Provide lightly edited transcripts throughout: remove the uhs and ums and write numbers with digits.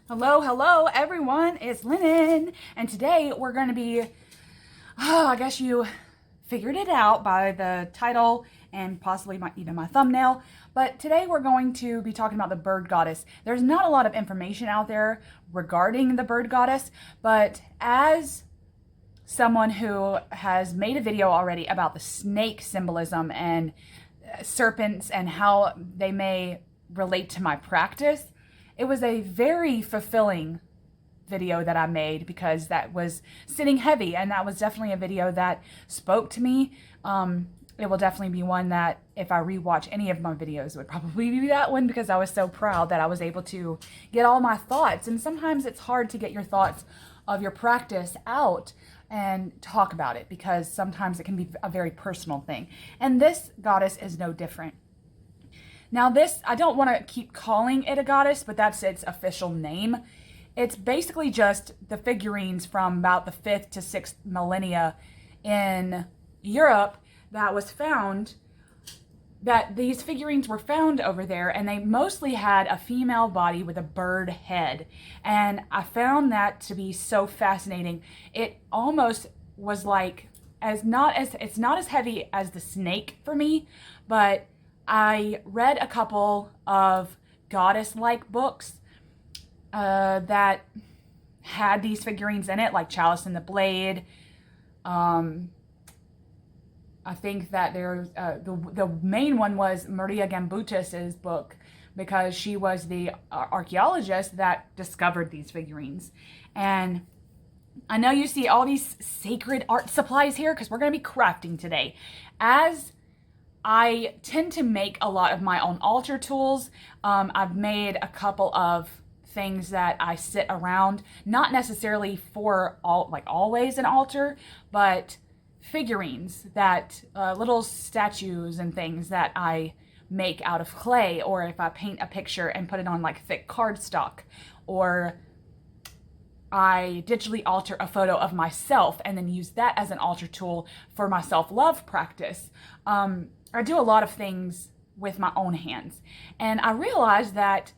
Hello, hello, everyone. It's Lennon, and today we're going to be, I guess you figured it out by the title and possibly even my thumbnail, but today we're going to be talking about the bird goddess. There's not a lot of information out there regarding the bird goddess, but as someone who has made a video already about the snake symbolism and serpents and how they may relate to my practice, it was a very fulfilling video that I made because that was sitting heavy, and that was definitely a video that spoke to me. It will definitely be one that if I rewatch any of my videos, it would probably be that one, because I was so proud that I was able to get all my thoughts. And sometimes it's hard to get your thoughts of your practice out and talk about it, because sometimes it can be a very personal thing. And this goddess is no different. Now this, I don't want to keep calling it a goddess, but that's its official name. It's basically just the figurines from about the 5th to 6th millennia in Europe that was found, that these figurines were found over there, and they mostly had a female body with a bird head. And I found that to be so fascinating. It almost was like, it's not as heavy as the snake for me, but I read a couple of goddess-like books that had these figurines in it, like Chalice and the Blade. I think that there's the main one was Marija Gimbutas' book, because she was the archaeologist that discovered these figurines. And I know you see all these sacred art supplies here because we're going to be crafting today. As I tend to make a lot of my own altar tools. I've made a couple of things that I sit around, not necessarily for always an altar, but figurines that little statues and things that I make out of clay, or if I paint a picture and put it on like thick cardstock, or I digitally alter a photo of myself and then use that as an altar tool for my self-love practice. I do a lot of things with my own hands. And I realized that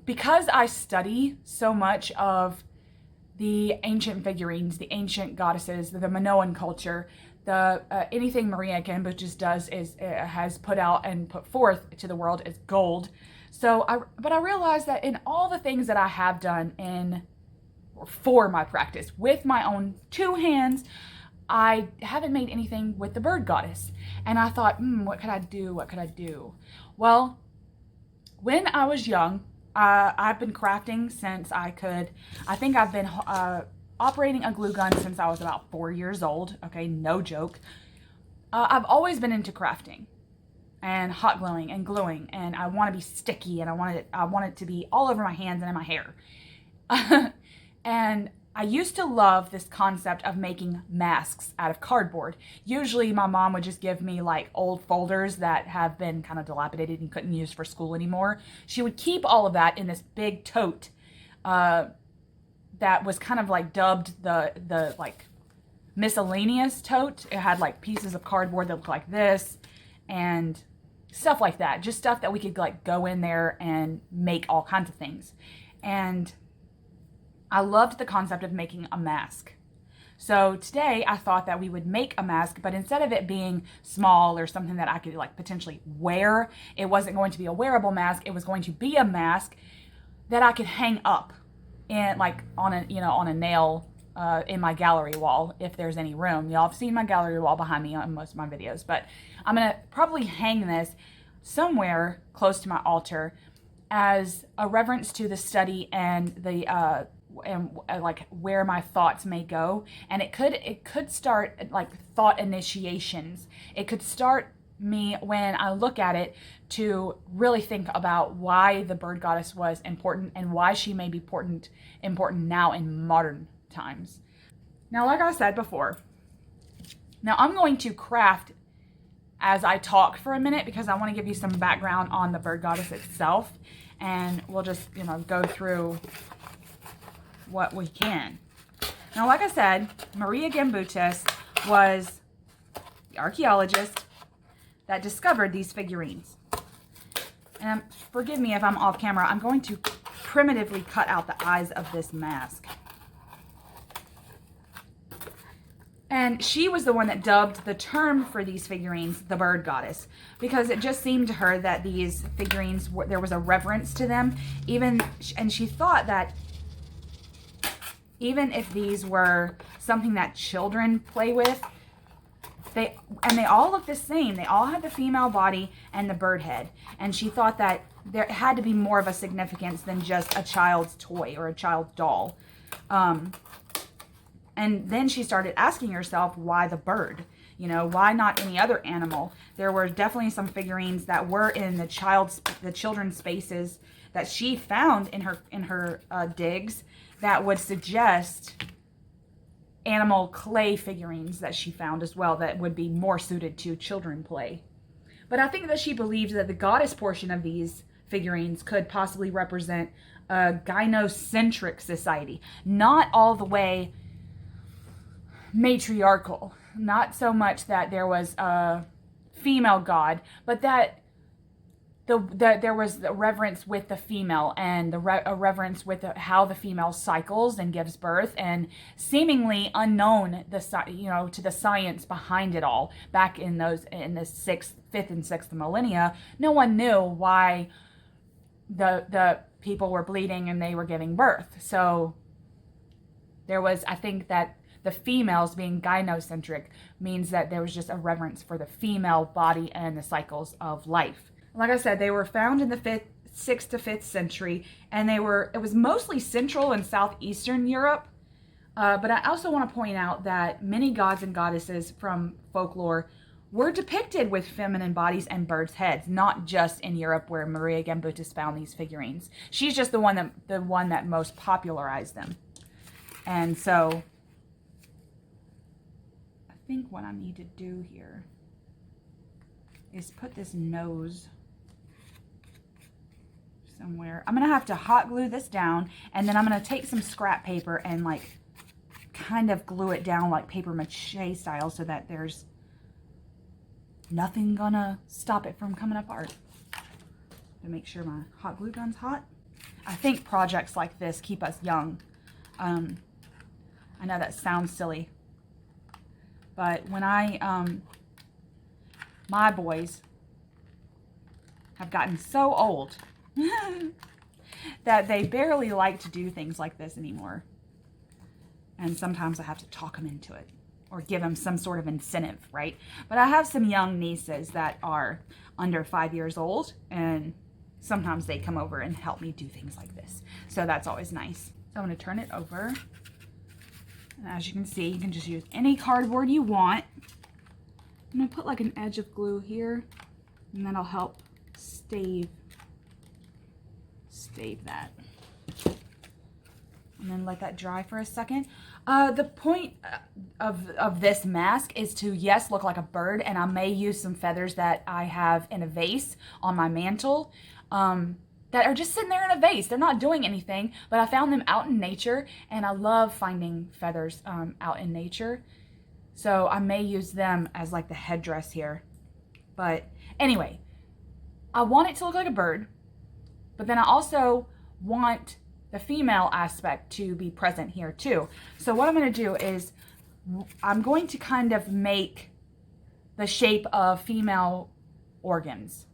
because I study so much of the ancient figurines, the ancient goddesses, the Minoan culture, anything Marija Gimbutas does is has put out and put forth to the world is gold. But I realized that in all the things that I have done for my practice with my own two hands, I haven't made anything with the bird goddess. And I thought, what could I do? What could I do? Well, when I was young, I've been crafting since I think I've been operating a glue gun since I was about 4 years old. Okay, no joke. I've always been into crafting and hot gluing and gluing, and I want to be sticky, and I want it to be all over my hands and in my hair. And I used to love this concept of making masks out of cardboard. Usually my mom would just give me like old folders that have been kind of dilapidated and couldn't use for school anymore. She would keep all of that in this big tote that was kind of like dubbed the like miscellaneous tote. It had like pieces of cardboard that looked like this and stuff like that. Just stuff that we could like go in there and make all kinds of things. And I loved the concept of making a mask. So today I thought that we would make a mask, but instead of it being small or something that I could like potentially wear, it wasn't going to be a wearable mask. It was going to be a mask that I could hang up in like on a nail in my gallery wall if there's any room. Y'all have seen my gallery wall behind me on most of my videos, but I'm gonna probably hang this somewhere close to my altar as a reverence to the study and the like where my thoughts may go. And it could start like thought initiations. It could start me when I look at it to really think about why the bird goddess was important and why she may be important now in modern times. Now, like I said before, now I'm going to craft as I talk for a minute because I want to give you some background on the bird goddess itself, and we'll just go through what we can. Now, like I said, Marija Gimbutas was the archaeologist that discovered these figurines. And forgive me if I'm off camera, I'm going to primitively cut out the eyes of this mask. And she was the one that dubbed the term for these figurines the bird goddess, because it just seemed to her that these figurines, there was a reverence to them, and she thought that even if these were something that children play with, they all look the same. They all had the female body and the bird head. And she thought that there had to be more of a significance than just a child's toy or a child's doll. And then she started asking herself, why the bird? You know, why not any other animal? There were definitely some figurines that were in the children's spaces that she found in her digs that would suggest animal clay figurines that she found as well that would be more suited to children play. But I think that she believed that the goddess portion of these figurines could possibly represent a gynocentric society, not all the way matriarchal, not so much that there was a female god, but that there was the reverence with the female and a reverence with how the female cycles and gives birth, and seemingly unknown to the science behind it all. Back in the 5th and 6th millennia, no one knew why the people were bleeding and they were giving birth. So there was, I think that the females being gynocentric means that there was just a reverence for the female body and the cycles of life. Like I said, they were found in the 6th to 5th century, and it was mostly Central and Southeastern Europe. But I also want to point out that many gods and goddesses from folklore were depicted with feminine bodies and birds' heads, not just in Europe where Marija Gimbutas found these figurines. She's just the one that most popularized them. And so I think what I need to do here is put this nose somewhere. I'm going to have to hot glue this down, and then I'm going to take some scrap paper and like kind of glue it down like paper mache style so that there's nothing gonna stop it from coming apart. To make sure my hot glue gun's hot. I think projects like this keep us young. I know that sounds silly, but when my boys have gotten so old that they barely like to do things like this anymore. And sometimes I have to talk them into it or give them some sort of incentive, right? But I have some young nieces that are under 5 years old, and sometimes they come over and help me do things like this. So that's always nice. So I'm going to turn it over. And as you can see, you can just use any cardboard you want. I'm going to put like an edge of glue here, and that'll help stave that. And then let that dry for a second. The point of this mask is to, yes, look like a bird, and I may use some feathers that I have in a vase on my mantle that are just sitting there in a vase. They're not doing anything, but I found them out in nature, and I love finding feathers out in nature. So I may use them as like the headdress here. But anyway, I want it to look like a bird, but then I also want the female aspect to be present here too. So what I'm going to do is I'm going to kind of make the shape of female organs,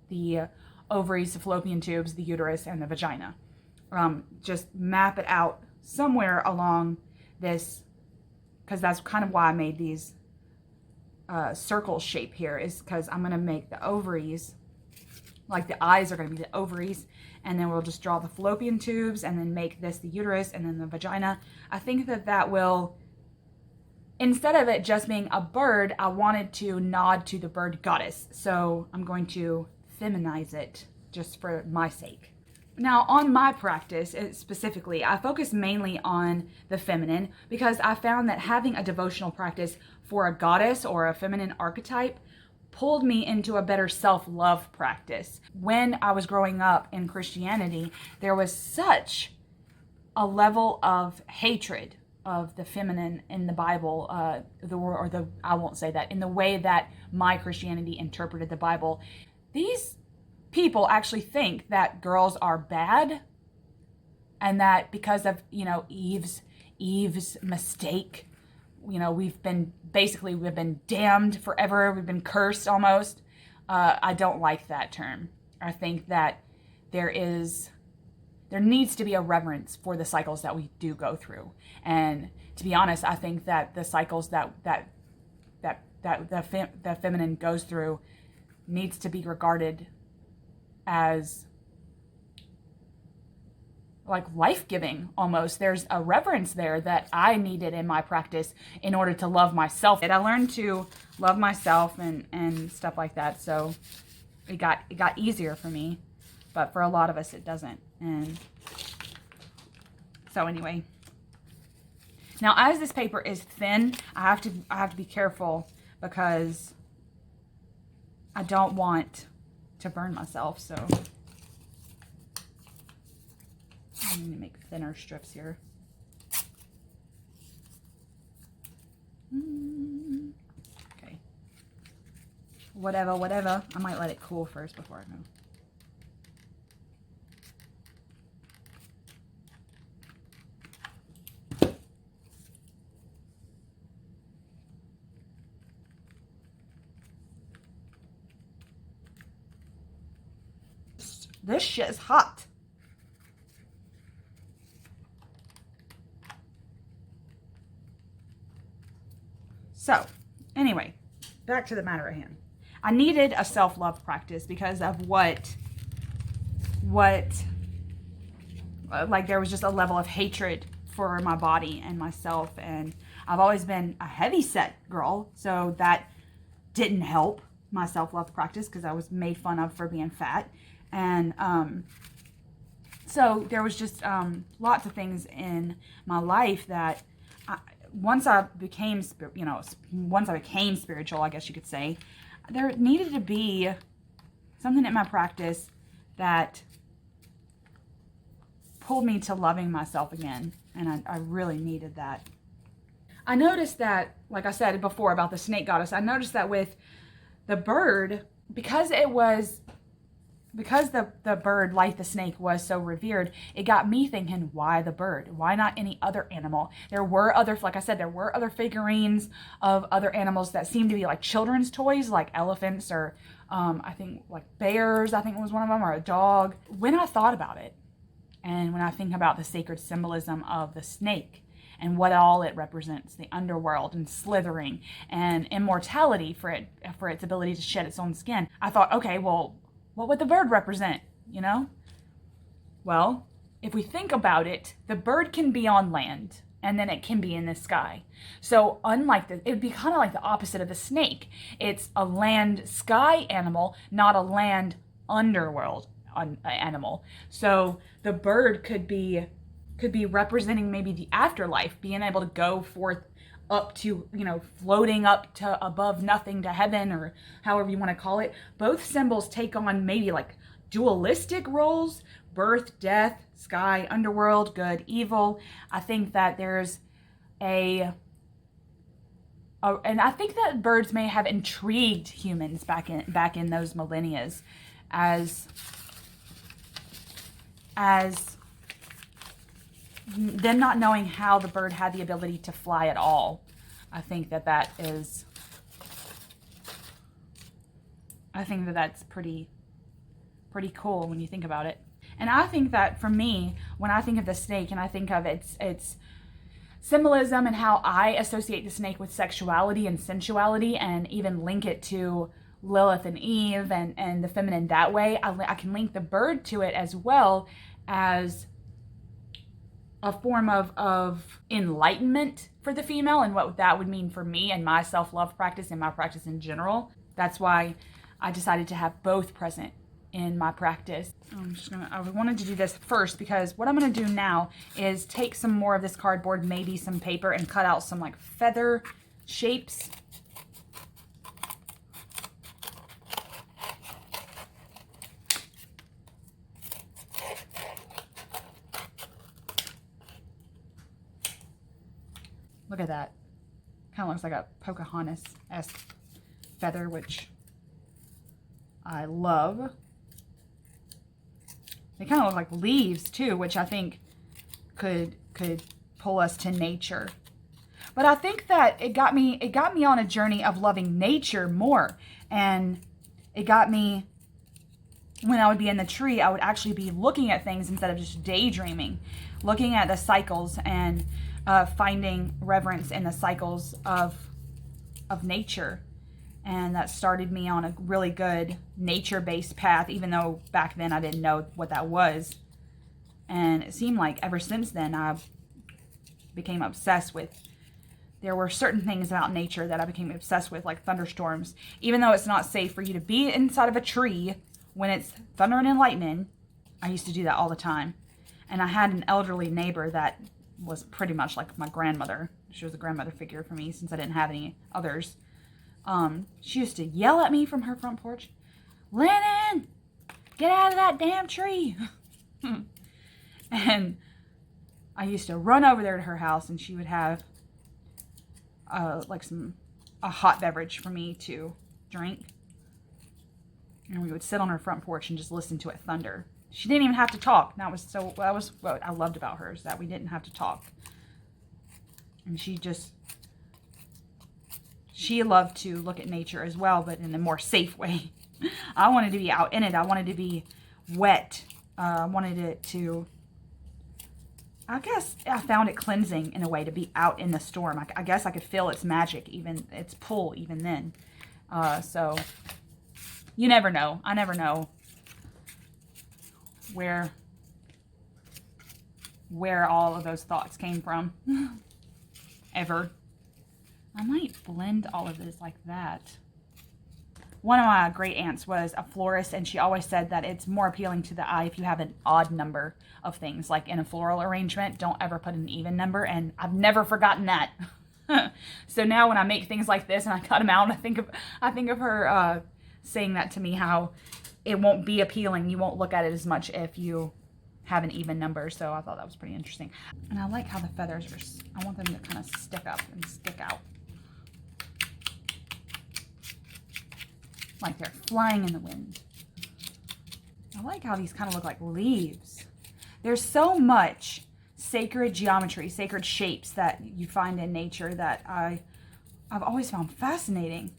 the ovaries, the fallopian tubes, the uterus, and the vagina. Just map it out somewhere along this, because that's kind of why I made these circle shape here, is because I'm going to make the ovaries, like the eyes are going to be the ovaries, and then we'll just draw the fallopian tubes and then make this the uterus and then the vagina. I think that will, instead of it just being a bird, I wanted to nod to the bird goddess. So I'm going to feminize it just for my sake. Now on my practice specifically, I focus mainly on the feminine because I found that having a devotional practice for a goddess or a feminine archetype pulled me into a better self-love practice. When I was growing up in Christianity, there was such a level of hatred of the feminine in the Bible, I won't say that, in the way that my Christianity interpreted the Bible. These people actually think that girls are bad and that because of, Eve's mistake, we've been damned forever. We've been cursed almost. I don't like that term. I think that there needs to be a reverence for the cycles that we do go through. And to be honest, I think that the cycles that the feminine goes through needs to be regarded as like life-giving almost. There's a reverence there that I needed in my practice in order to love myself. And I learned to love myself and stuff like that. So it got easier for me, but for a lot of us it doesn't. And so anyway, now as this paper is thin, I have to be careful because I don't want to burn myself. So I'm going to make thinner strips here. Okay. Whatever. I might let it cool first before I go. This shit is hot. So, anyway, back to the matter at hand. I needed a self-love practice because of what, like there was just a level of hatred for my body and myself. And I've always been a heavy-set girl, so that didn't help my self-love practice because I was made fun of for being fat. And so there was just lots of things in my life that once I became spiritual, I guess you could say, there needed to be something in my practice that pulled me to loving myself again. And I really needed that. I noticed that, like I said before about the snake goddess, I noticed that with the bird, because the bird, like the snake, was so revered, it got me thinking, why the bird? Why not any other animal? There were other figurines of other animals that seemed to be like children's toys, like elephants or I think like bears, I think was one of them, or a dog. When I thought about it, and when I think about the sacred symbolism of the snake and what all it represents, the underworld and slithering and immortality for its ability to shed its own skin, I thought, okay, well, what would the bird represent, Well, if we think about it, the bird can be on land and then it can be in the sky. So it would be kind of like the opposite of the snake. It's a land sky animal, not a land underworld animal. So the bird could be representing maybe the afterlife, being able to go forth up to, floating up to above nothing to heaven, or however you want to call it. Both symbols take on maybe like dualistic roles: birth, death, sky, underworld, good, evil. I think that there's and I think that birds may have intrigued humans back in those millennia as them not knowing how the bird had the ability to fly at all. I think that's pretty cool when you think about it. And I think that for me, when I think of the snake and I think of its symbolism and how I associate the snake with sexuality and sensuality, and even link it to Lilith and Eve and the feminine that way, I can link the bird to it as well as a form of enlightenment for the female, and what that would mean for me and my self-love practice and my practice in general. That's why I decided to have both present in my practice. I wanted to do this first because what I'm going to do now is take some more of this cardboard, maybe some paper, and cut out some like feather shapes. Look at that. Kind of looks like a Pocahontas-esque feather, which I love. They kind of look like leaves too, which I think could pull us to nature. But I think that it got me on a journey of loving nature more. And it got me, when I would be in the tree, I would actually be looking at things instead of just daydreaming, looking at the cycles and finding reverence in the cycles of nature. And that started me on a really good nature-based path, even though back then I didn't know what that was. And it seemed like ever since then I became obsessed with. There were certain things about nature that I became obsessed with, like thunderstorms. Even though it's not safe for you to be inside of a tree when it's thundering and lightning, I used to do that all the time. And I had an elderly neighbor that was pretty much like my grandmother. She was a grandmother figure for me since I didn't have any others. She used to yell at me from her front porch, "Lennon, get out of that damn tree." And I used to run over there to her house, and she would have a hot beverage for me to drink. And we would sit on her front porch and just listen to it thunder. She didn't even have to talk. That was what I loved about her, is that we didn't have to talk. And she loved to look at nature as well, but in a more safe way. I wanted to be out in it. I wanted to be wet. I wanted it to, I guess I found it cleansing in a way to be out in the storm. I guess I could feel its magic, even its pull, even then. So you never know. I never know where all of those thoughts came from. Ever. I might blend all of this like that. One of my great aunts was a florist, and she always said that it's more appealing to the eye if you have an odd number of things. Like in a floral arrangement, don't ever put an even number, and I've never forgotten that. So now when I make things like this and I cut them out, I think of her saying that to me, how it won't be appealing. You won't look at it as much if you have an even number. So I thought that was pretty interesting. And I like how the feathers are, I want them to kind of stick up and stick out. Like they're flying in the wind. I like how these kind of look like leaves. There's so much sacred geometry, sacred shapes that you find in nature that I've always found fascinating.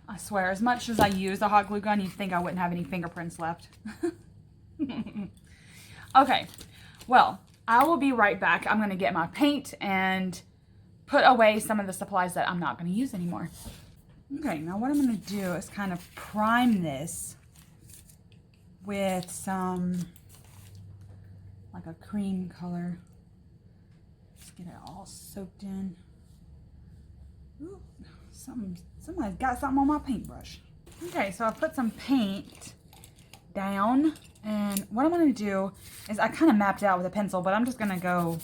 I swear, as much as I use a hot glue gun, you'd think I wouldn't have any fingerprints left. Okay, well, I will be right back. I'm going to get my paint and put away some of the supplies that I'm not going to use anymore. Okay, now what I'm going to do is kind of prime this with some, like a cream color. Let's get it all soaked in. Ooh, somebody's got something on my paintbrush. Okay, so I put some paint down, and what I'm going to do is I kind of mapped it out with a pencil, but I'm just going to go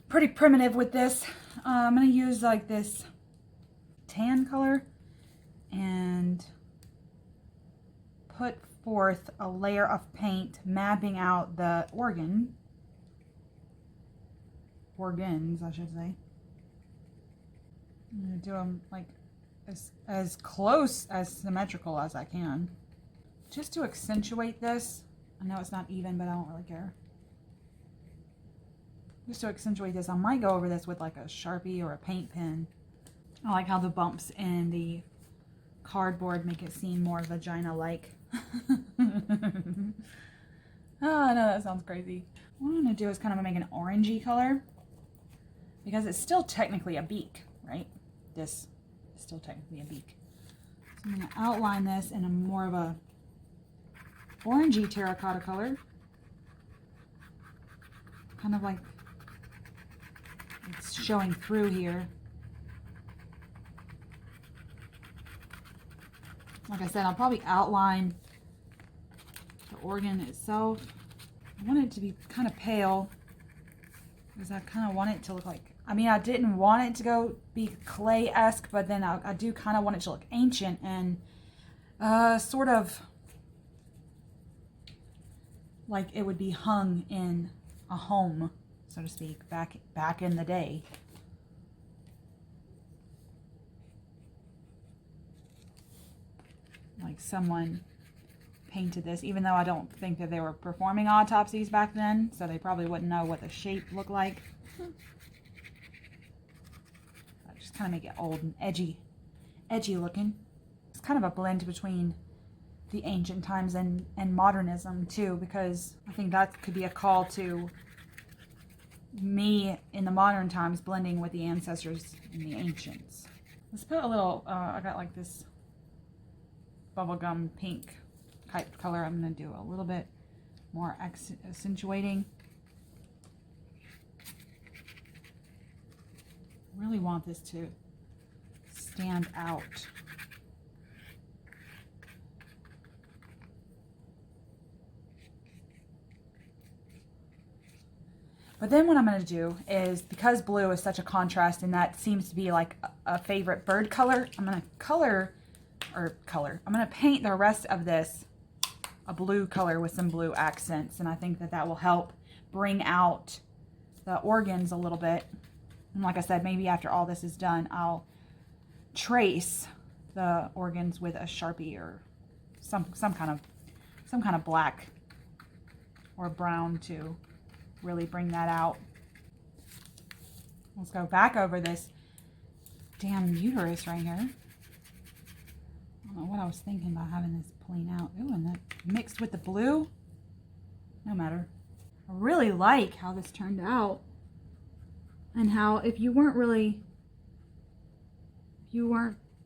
pretty primitive with this. I'm going to use like this tan color and put forth a layer of paint mapping out the organs, I should say. I'm going to do them like as close as symmetrical as I can, just to accentuate this. I know it's not even, but I don't really care. Just to accentuate this, I might go over this with like a Sharpie or a paint pen. I like how the bumps in the cardboard make it seem more vagina-like. Oh, I know that sounds crazy. What I'm going to do is kind of make an orangey color, because it's still technically a beak, right? This is still technically a beak. So I'm going to outline this in a more of a orangey terracotta color. Kind of like it's showing through here. Like I said, I'll probably outline the organ itself. I want it to be kind of pale, because I kind of want it to look like, I mean, I didn't want it to be clay-esque, but then I do kind of want it to look ancient and sort of like it would be hung in a home, so to speak, back in the day. Like someone painted this, even though I don't think that they were performing autopsies back then, so they probably wouldn't know what the shape looked like. I just kind of make it old and edgy looking. It's kind of a blend between the ancient times and modernism too, because I think that could be a call to me in the modern times blending with the ancestors and the ancients. Let's put a little, I got like this bubblegum pink type color. I'm going to do a little bit more accentuating. Really want this to stand out. But then what I'm going to do is, because blue is such a contrast and that seems to be like a favorite bird color, I'm going to I'm going to paint the rest of this a blue color with some blue accents. And I think that that will help bring out the organs a little bit. And like I said, maybe after all this is done, I'll trace the organs with a Sharpie or some kind of black or brown to really bring that out. Let's go back over this damn uterus right here. I don't know what I was thinking about having this plain out. Ooh, and that mixed with the blue. No matter. I really like how this turned out. And how if you weren't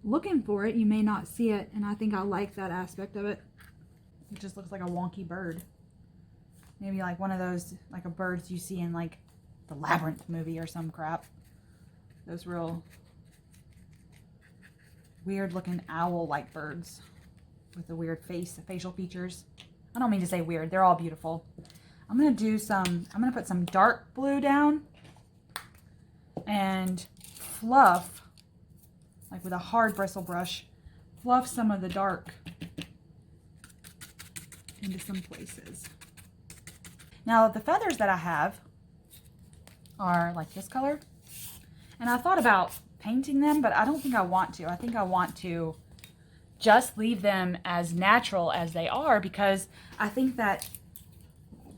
looking for it, you may not see it. And I think I like that aspect of it. It just looks like a wonky bird. Maybe like one of those, like a birds you see in like the Labyrinth movie or some crap. Those real weird looking owl-like birds with the weird facial features. I don't mean to say weird, they're all beautiful. I'm gonna put some dark blue down and fluff, like with a hard bristle brush, fluff some of the dark into some places. Now the feathers that I have are like this color, and I thought about painting them, but I don't think I want to. I think I want to just leave them as natural as they are, because I think that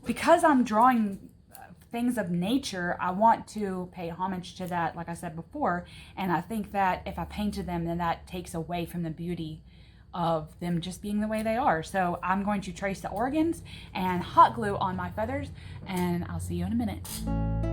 because I'm drawing things of nature, I want to pay homage to that, like I said before, and I think that if I painted them, then that takes away from the beauty of them just being the way they are. So I'm going to trace the organs and hot glue on my feathers, and I'll see you in a minute.